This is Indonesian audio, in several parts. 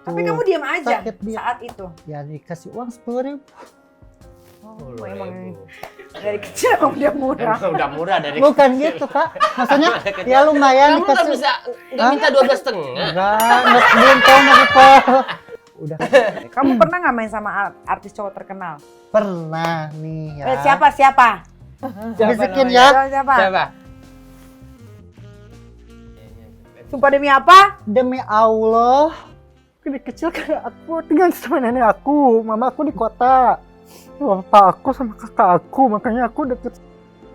Tapi kamu diam aja Sakit dia. saat itu. Ya dikasih uang 10.000. Oh, emang dari kecil kamu udah murah. Udah murah dari Bukan gitu kak, maksudnya ya lumayan kamu kan dikasih. bisa nggak minta 12,5. Enggak belum tahu apa. Udah Kamu pernah nggak main sama artis cowok terkenal? pernah nih ya. Siapa? Bisikin namanya? ya. Siapa? Siapa? Sumpah demi apa? Demi Allah, dari kecil kan aku tinggal sama nenek aku, mama aku di kota, bapak aku sama kakak aku, makanya aku deket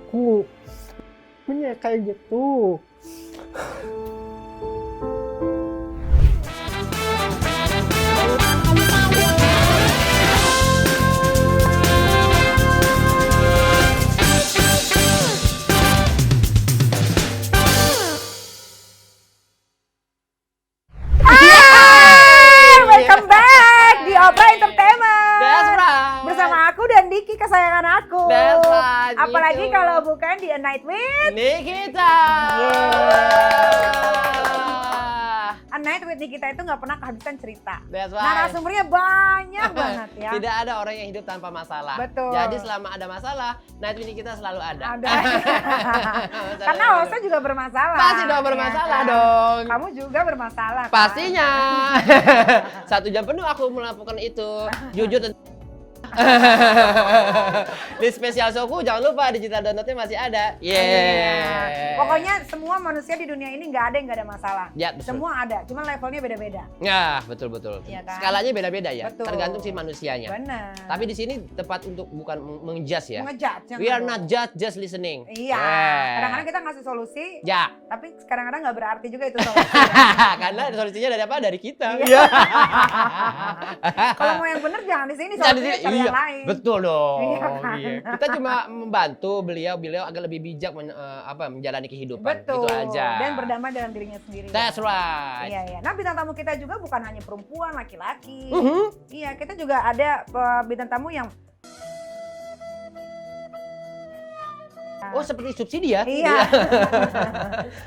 aku. Punya kayak gitu. Welcome back di Opera Entertainment. That's right. Bersama aku dan Diki kesayangan aku. That's right, Apalagi gitu. kalau bukan di A Night with Nikita. A Night with Nikita itu nggak pernah kehabisan cerita. That's right. Narasumbernya banyak banget ya. Tidak ada orang yang hidup tanpa masalah. Betul. Jadi selama ada masalah, Night with Nikita selalu ada. Ada. Karena hostnya juga bermasalah. Pasti dong bermasalah ya kan? dong. Kamu juga bermasalah. kan? Pastinya. 1 jam penuh aku melakukan itu. Jujur. Di spesial showku jangan lupa digital downloadnya masih ada. Iya. Yeah. Pokoknya semua manusia di dunia ini nggak ada yang nggak ada masalah. Ya, betul. Semua ada, cuma levelnya beda-beda. Ya, betul. Iya kan? Skalanya beda-beda ya. Betul. Tergantung si manusianya. Benar. Tapi di sini tepat untuk bukan menjudge ya. ngejudge. We are not judge, just listening. Iya. Yeah. Kadang-kadang kita ngasih solusi, Ya. tapi kadang-kadang nggak berarti juga itu solusi. Karena solusinya dari apa? Dari kita. Iya. Kalau mau yang bener jangan di sini, Nah, di solusinya sini, cari iya, yang lain. betul dong. Iya kan? Iya. Kita cuma membantu beliau agar lebih bijak menjalani kehidupan. Betul. Gitu aja. Dan berdamai dengan dirinya sendiri. That's right. Iya. Nah, bintang tamu kita juga bukan hanya perempuan, laki-laki. Mhm. Iya, kita juga ada bintang tamu yang Oh, seperti subsidi ya? iya.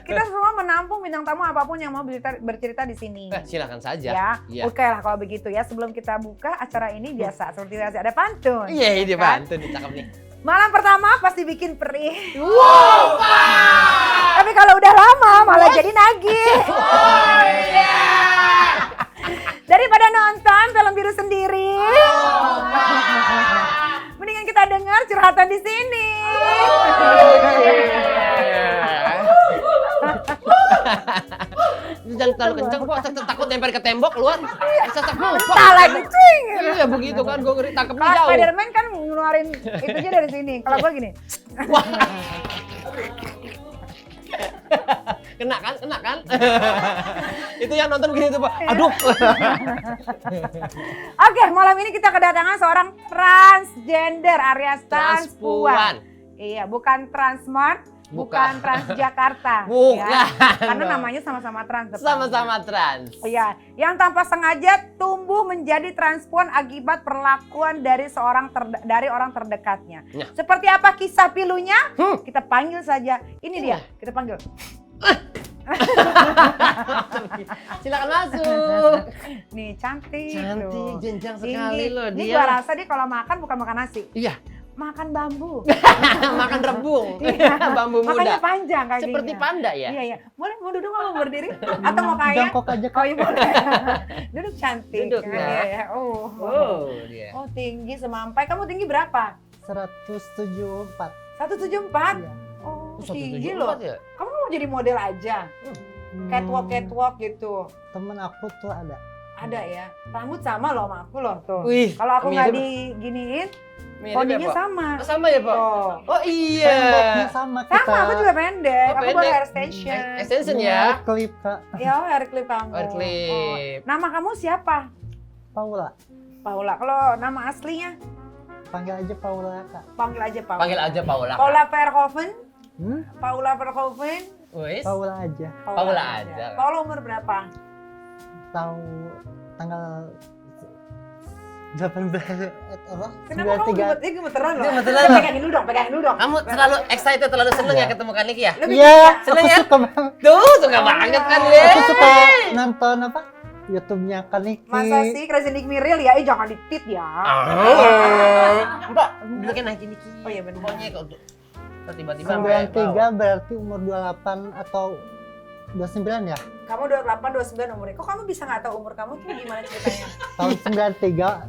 Kita semua menampung bintang tamu apapun yang mau bercerita di sini. Silakan saja. Ya, Iya. oke lah kalau begitu ya. Sebelum kita buka acara ini biasa seperti biasa ada pantun. Iya, ini kan? bantu nih, cakep nih. Malam pertama pasti bikin perih. Wow, Tapi kalau udah lama malah jadi nagih. Oh, iya. Daripada nonton film biru sendiri. Mendingan kita dengar curhatan di sini. Jangan terlalu kenceng, kok takut nempel ke tembok keluar. Entah lagi cing. Iya begitu kan, gue ngeri tangkepnya Kalau jauh. Spiderman kan ngeluarin itunya dari sini. Kalau gua gini. Wah. Kena kan? Itu yang nonton begini tuh, Pak. Aduh. Oke, malam ini kita kedatangan seorang transgender alias transpuan. Iya, bukan Transmart, bukan Transjakarta. Bukan. Ya. Karena dong. namanya sama-sama trans. depan. Sama-sama trans. Iya, yang tanpa sengaja tumbuh menjadi transpuan akibat perlakuan dari orang terdekatnya. Nah. Seperti apa kisah pilunya? Kita panggil saja. Ini dia, kita panggil. Silakan masuk. Nih, cantik. Cantik, tuh. jenjang Tinggi. sekali loh Ini dia. gua rasa dia kalau makan bukan makan nasi, Iya, makan bambu. makan rebung. Iya. Bambu muda. Makanya panjang kakinya. Seperti panda ya? Iya. Mau duduk nggak mau berdiri? Atau mau kayak? Jongkok aja Oh iya boleh. Duduk cantik. Duduk, ya. Iya. Oh. Oh, dia. Oh tinggi semampai. Kamu tinggi berapa? 174. 174? Iya. Oh 174 tinggi loh. ya? Kamu mau jadi model aja? Catwalk gitu. Temen aku tuh ada. Ada ya. Rambut sama loh sama aku loh tuh. Wih, Kalau aku nggak mirip. diginiin, Mirip ya, bodinya Pak? sama. Oh, sama ya, Pak? Tuh. Oh iya. Temboknya sama kita. Sama, aku juga pendek. Oh, Aku pendek. baru hair extension. Extension Iya, ya? klip kak. Ya, hair clip kamu. Hair clip. Oh. Nama kamu siapa? Paula. Paula. Kalau nama aslinya? Panggil aja Paula kak. Panggil aja Paula. Panggil aja Paula. Paula Verhoeven. Hmm? Paula Verhoeven. Wis. Paula aja. Paula aja. Paula umur berapa? Tahu tanggal 18 apa? Kenapa kamu gemeteran loh? Gemeteran. Pegangin dulu dong. Kamu terlalu excited, terlalu seneng ya ketemu Kak Niki ya? Lebih Iya, suka. aku Seneng ya? suka banget. Tuh, suka banget kan ya? Aku suka nonton apa? YouTube-nya Kak Niki. Masa sih Crazy Nick Miril ya? Jangan ditit ya. Mbak, bilangin naik ini. Oh iya benar. Pokoknya kalau tiba-tiba 93 berarti umur 28 atau 29 ya? Kamu 28, 29 umurnya. Kok kamu bisa nggak tahu umur kamu tuh gimana ceritanya? Tahun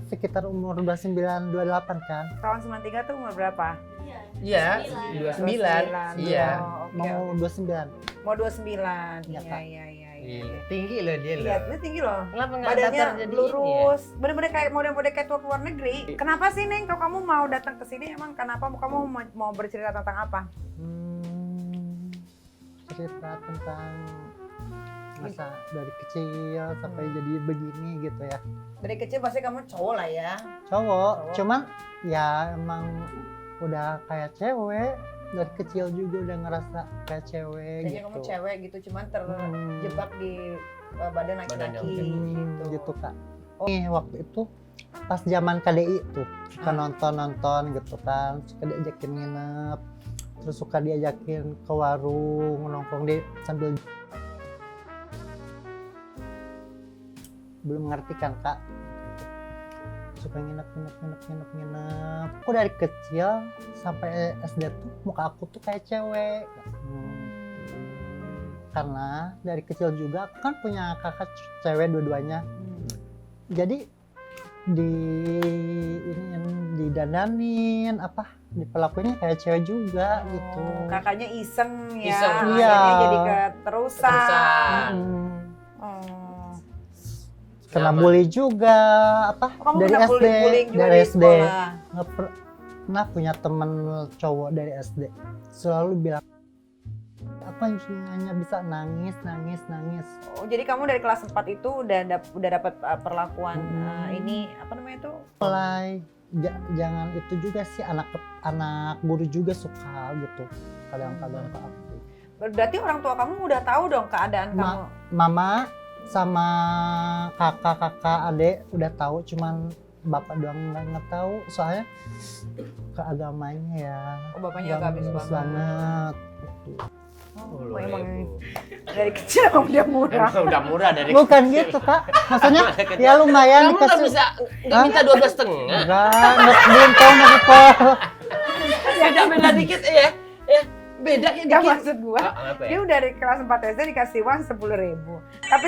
93 sekitar umur 29 28 kan? Tahun 93 tuh umur berapa? Iya, 29. Iya. Oh, oke, Mau oke. 29. Mau 29. Iya, Iya, Kak. iya, iya. Tinggi loh dia loh. Iya, dia tinggi loh. Kenapa nggak Badannya daftar jadi ini ya? lurus, bener-bener kayak model-model kayak tour luar negeri. Kenapa sih Neng, kalau kamu mau datang ke sini emang kenapa kamu mau bercerita tentang apa? Cerita tentang masa dari kecil sampai jadi begini gitu ya. Dari kecil pasti kamu cowok lah ya. Cowok, cuman ya emang udah kayak cewek dari kecil juga udah ngerasa kayak cewek Kayaknya gitu. kamu cewek gitu, cuman terjebak di badan laki-laki Gitu Kak. Nih waktu itu pas zaman KDI tuh suka nonton gitu kan, suka diajakin nginep, terus suka diajakin ke warung nongkrong di sambil belum ngerti kan Kak, suka nginep. Aku dari kecil sampai SD tuh muka aku tuh kayak cewek. Karena dari kecil juga aku kan punya kakak cewek dua-duanya. Jadi didandanin diperlakuinnya kayak cewek juga gitu. Kakaknya iseng ya, Iseng. Iya. akhirnya jadi keterusan. Mm. Oh. Kena Nyaman. bully juga Kamu dari kena SD, bullying juga dari di SD. sekolah. Nggak pernah punya temen cowok dari SD. Selalu bilang aku hanya bisa nangis. Oh, jadi kamu dari kelas 4 itu udah dapat perlakuan ini apa namanya itu? Mulai jangan itu juga sih, anak guru juga suka gitu kadang-kadang ke aku. Berarti orang tua kamu udah tahu dong keadaan kamu. Mama sama kakak adek udah tahu, cuman bapak doang nggak tahu soalnya ke agamanya ya. Oh, bapaknya agamis banget. Oh, emang dari kecil emang udah murah. Emang udah murah dari Bukan gitu Kak, maksudnya ya lumayan Kamu nggak bisa nggak minta 12,5. Enggak bintang aku. Beda dikit ya. Beda ya Gak dikit. maksud gua, Apa ya? dia udah dari kelas 4 SD dikasih uang 10.000. Tapi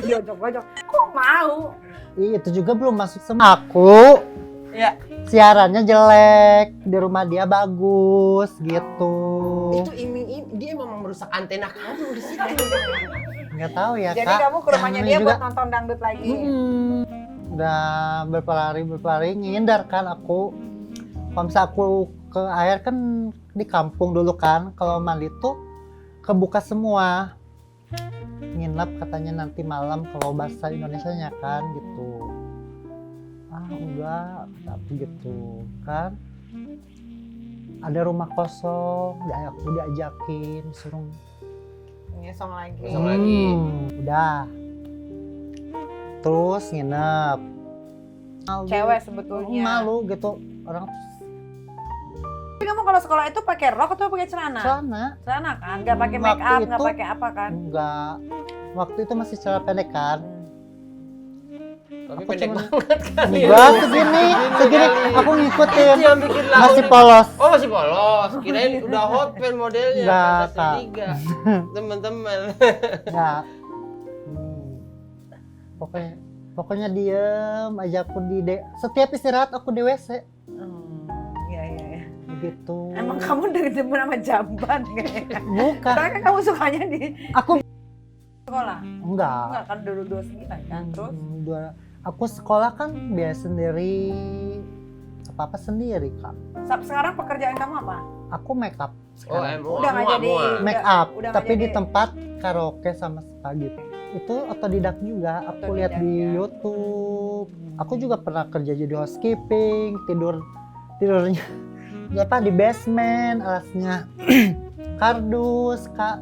jojok-jojok, kok mau? Itu juga belum masuk semua. Aku Ya. siarannya jelek, di rumah dia bagus gitu. Itu dia memang merusak antena kamu di sini. Nggak tahu ya Jadi Kak. kamu ke rumahnya Namanya dia juga, buat nonton dangdut lagi. udah berpelari ngindar kan aku. Kalau misalnya aku ke air kan di kampung dulu kan, kalau mandi tuh kebuka semua. Nginep katanya nanti malam kalau bahasa Indonesianya kan gitu. Enggak, tapi gitu kan. Ada rumah kosong, aku diajakin suruh Ngesong lagi. Ngesong lagi. Udah. Terus nginep. Cewek sebetulnya. Malu gitu orang Tapi kamu kalau sekolah itu pakai rok atau pakai celana? celana. Celana kan, nggak pakai Waktu make up, nggak itu- pakai apa kan? Enggak. Waktu itu masih celana pendek kan. Tapi Aku pendek cuman- banget kali. Enggak segini. Aku ngikutin. Itu yang bikin laut. Masih polos. Oh masih polos. Kirain udah hot pen modelnya. Enggak, Fantasy Kak. Liga. Teman-teman. Enggak. Pokoknya diem aja aku setiap istirahat aku di WC Iya. gitu. Emang kamu dari demen sama jamban kayaknya. Bukan. Karena kan kamu sukanya di Aku sekolah. enggak. Enggak kan dulu 29 kan. Terus Aku sekolah kan biasa sendiri. Apa sendiri Kak. sekarang pekerjaan kamu apa? Aku make up Oh, sekarang. Udah nggak jadi Make up, udah nggak tapi di jadi- tempat karaoke sama spa gitu. Itu otodidak juga, aku lihat Otodidak, di ya. YouTube. Aku juga pernah kerja jadi housekeeping, tidurnya di basement, alasnya kardus, Kak.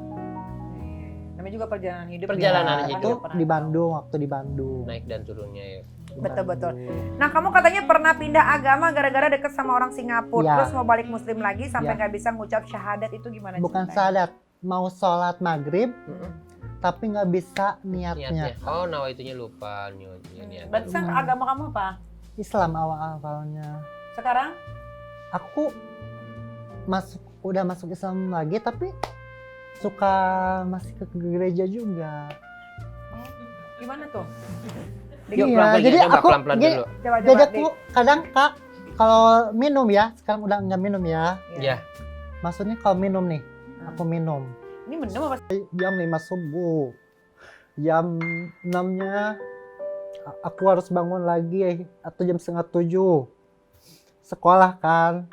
Namanya juga perjalanan hidup. Perjalanan ya. hidup. Itu Kan pernah di tahu. Bandung, waktu di Bandung. Naik dan turunnya ya. Di Betul. Bandung. Nah, kamu katanya pernah pindah agama gara-gara deket sama orang Singapura, Ya. terus mau balik muslim lagi sampai Ya. nggak bisa ngucap syahadat, itu gimana Bukan ceritanya? sadat, mau sholat maghrib, tapi nggak bisa niatnya. Oh, nawaitunya lupa niatnya. Berarti agama kamu apa? Islam awalnya. Sekarang? Aku udah masuk Islam lagi, tapi suka masih ke gereja juga. Gimana tuh? Yuk, Iya, jadi aku pelan-pelan dulu. Coba, jadi aku kadang Kak kalau minum ya, sekarang udah nggak minum ya. Iya. Maksudnya kalau minum nih, aku minum. Ini minum apa? Jam 5 subuh. Jam 6-nya aku harus bangun lagi atau jam setengah 7. Sekolah kan.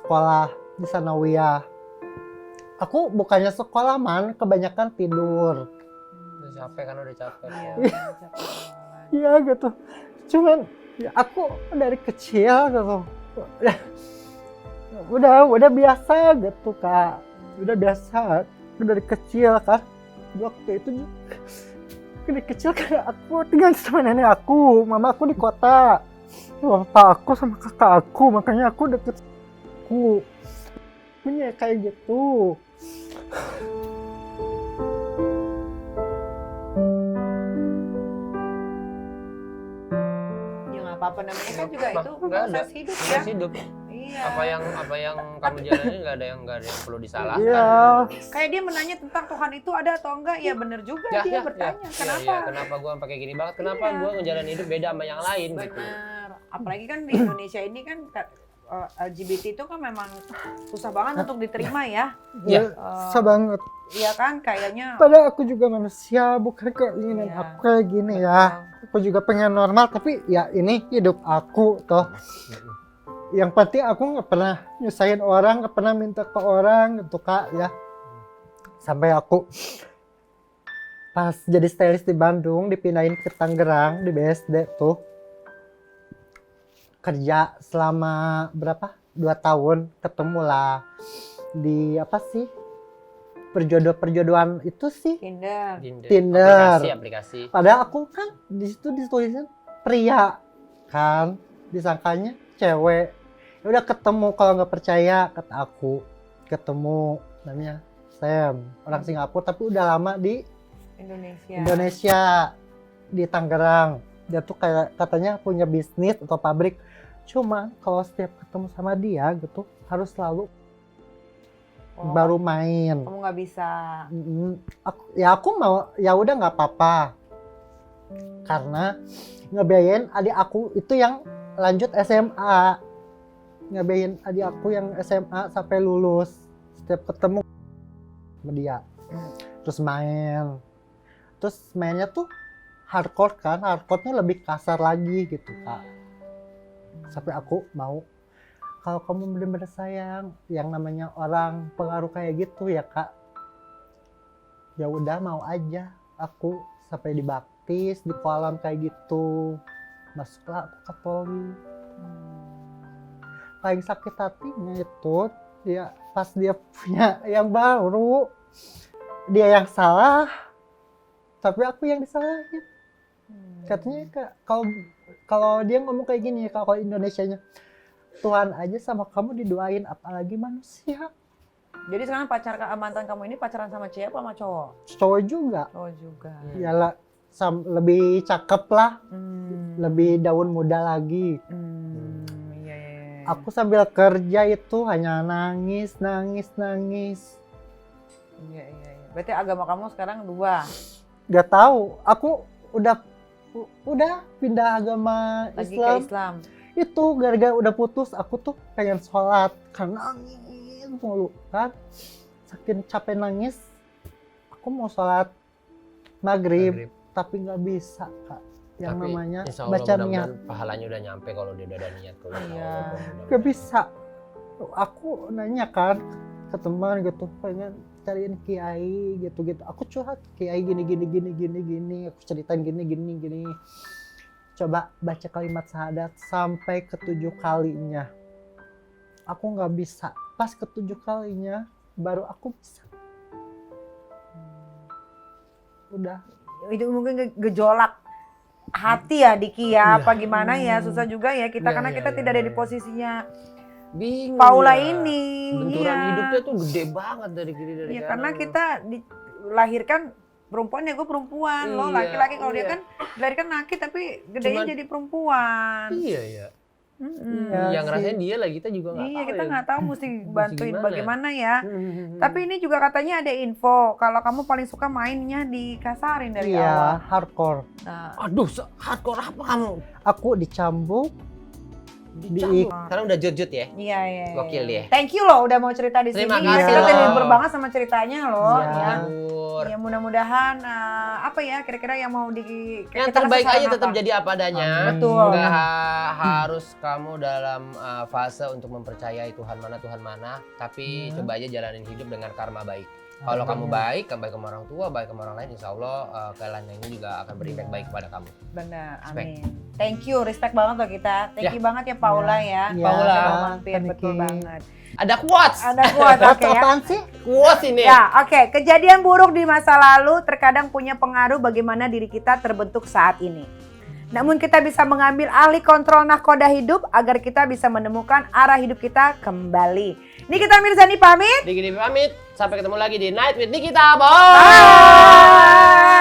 Sekolah di Sanawiyah. Aku bukannya sekolah man, kebanyakan tidur. Udah capek kan, udah capek. Iya gitu. Cuman ya aku dari kecil gitu. Udah biasa gitu Kak. Udah biasa. Dari kecil kan. Waktu itu dari kecil kan aku tinggal sama nenek aku. Mama aku di kota. Bapak aku sama kakak aku. Makanya aku deket aku. Punya kayak gitu. Ya nggak apa-apa, namanya kan juga itu Nggak ada. proses hidup ya. Proses hidup. Iya. Apa yang kamu jalani nggak ada yang perlu disalahkan. Iya. Kayak dia menanya tentang Tuhan itu ada atau enggak, ya bener juga dia bertanya. Kenapa? Kenapa gua pakai gini banget? Kenapa Iya. gua ngejalanin hidup beda sama yang lain gitu. Benar. Apalagi kan di Indonesia ini kan LGBT itu kan memang susah banget untuk diterima ya. Iya. Susah banget. Iya kan, kayaknya. Padahal aku juga manusia, bukan keinginan Iya. aku kayak gini ya. Aku juga pengen normal, tapi ya ini hidup aku toh. Yang penting aku nggak pernah nyusahin orang, nggak pernah minta ke orang gitu Kak ya. Sampai aku pas jadi stylist di Bandung, dipindahin ke Tangerang di BSD tuh. Kerja selama berapa? 2 tahun, ketemulah di apa sih? Perjodohan itu sih. Tinder. Aplikasi. Padahal aku kan di situ ditulisnya pria kan, disangkanya cewek. Ya udah ketemu, kalau nggak percaya kata aku, ketemu namanya Sam, orang Singapura tapi udah lama di Indonesia di Tangerang. Dia tuh kayak katanya punya bisnis atau pabrik. Cuma kalau setiap ketemu sama dia gitu harus selalu baru main. Kamu nggak bisa. Aku mau ya udah nggak apa-apa. Karena ngebiayain adik aku itu yang lanjut SMA. Ngebiayain adik aku yang SMA sampai lulus. Setiap ketemu sama dia. Terus main. Terus mainnya tuh hardcore kan. Hardcore-nya lebih kasar lagi gitu Kak. Sampai aku mau, kalau kamu benar-benar sayang yang namanya orang pengaruh kayak gitu ya Kak, ya udah mau aja. Aku sampai dibaptis di kolam kayak gitu, masuklah aku Katolik. Paling sakit hatinya itu dia pas dia punya yang baru, dia yang salah tapi aku yang disalahin. Katanya kalau dia ngomong kayak gini, kalau Indonesianya, Tuhan aja sama kamu didoain, apalagi manusia. Jadi sekarang mantan kamu ini pacaran sama cewek apa sama cowok? Cowok juga. Cowok juga. Yalah, lebih cakep lah, lebih daun muda lagi. Iya. Aku sambil kerja itu hanya nangis. Iya. Berarti agama kamu sekarang 2. Gak tahu, aku udah pindah agama Lagi Islam. ke Islam. Itu gara-gara udah putus, aku tuh pengen sholat karena nangis mulu kan, saking capek nangis. Aku mau sholat maghrib. Tapi nggak bisa Kak, yang Tapi, namanya insya Allah, baca niat. mudah-mudahan pahalanya udah nyampe kalau dia udah ada niat. Iya. Gak bisa. Aku nanya kan ke teman gitu, pengen cariin kiai gitu. Aku curhat, kiai gini. Aku ceritain gini. Coba baca kalimat syahadat sampai ke 7 kalinya. Aku nggak bisa. Pas ke 7 kalinya baru aku bisa. Udah. Itu mungkin gejolak hati ya Diki ya, apa gimana ya, susah juga ya kita karena kita tidak ada di posisinya bingung Paula ya. ini. Benturan Iya. hidupnya tuh gede banget dari kiri dari Iya, kanan. karena kita dilahirkan perempuan ya gue perempuan, lo Iya, laki-laki kalau dia iya. kan dilahirkan laki tapi gedenya Cuman- jadi perempuan. Iya ya. Mm-mm. Iya Yang sih. ngerasain dia lah, kita juga nggak Iya, tahu kita ya. nggak tahu mesti bantuin gimana. bagaimana ya. Hmm. Tapi ini juga katanya ada info kalau kamu paling suka mainnya dikasarin dari awal. Iya, hardcore. Nah, Aduh, hardcore apa kamu? Aku dicambuk. Dicambuk. Sekarang udah jut-jut ya? iya iya. Gokil iya. dia. Thank you loh udah mau cerita di Terima sini. kasih Kita loh. terhibur banget sama ceritanya loh. Iya. Ya. Ngawur. Ya mudah-mudahan apa ya kira-kira yang mau di Yang kita terbaik kasih aja saran tetap apa? jadi apa adanya. Amin. Betul. Nggak harus kamu dalam fase untuk mempercayai Tuhan mana, tapi coba aja jalanin hidup dengan karma baik. Kalau kamu baik sama orang tua, baik sama orang lain, insya Allah kalian ini juga akan berimpact baik kepada kamu. Benar, Respect. amin. Thank you, respect banget loh kita. Thank Ya. you banget ya Paula ya. Iya, Paula. Udah Kak. mampir, betul Niki. banget. Ada quotes. Ada kuat, oke ya. Apaan sih? Quotes ini. Ya, oke. Kejadian buruk di masa lalu terkadang punya pengaruh bagaimana diri kita terbentuk saat ini. Namun kita bisa mengambil alih kontrol nahkoda hidup agar kita bisa menemukan arah hidup kita kembali. Nikita Mirzani pamit. Diki pamit. Sampai ketemu lagi di Night with Nikita. Bye. Bye.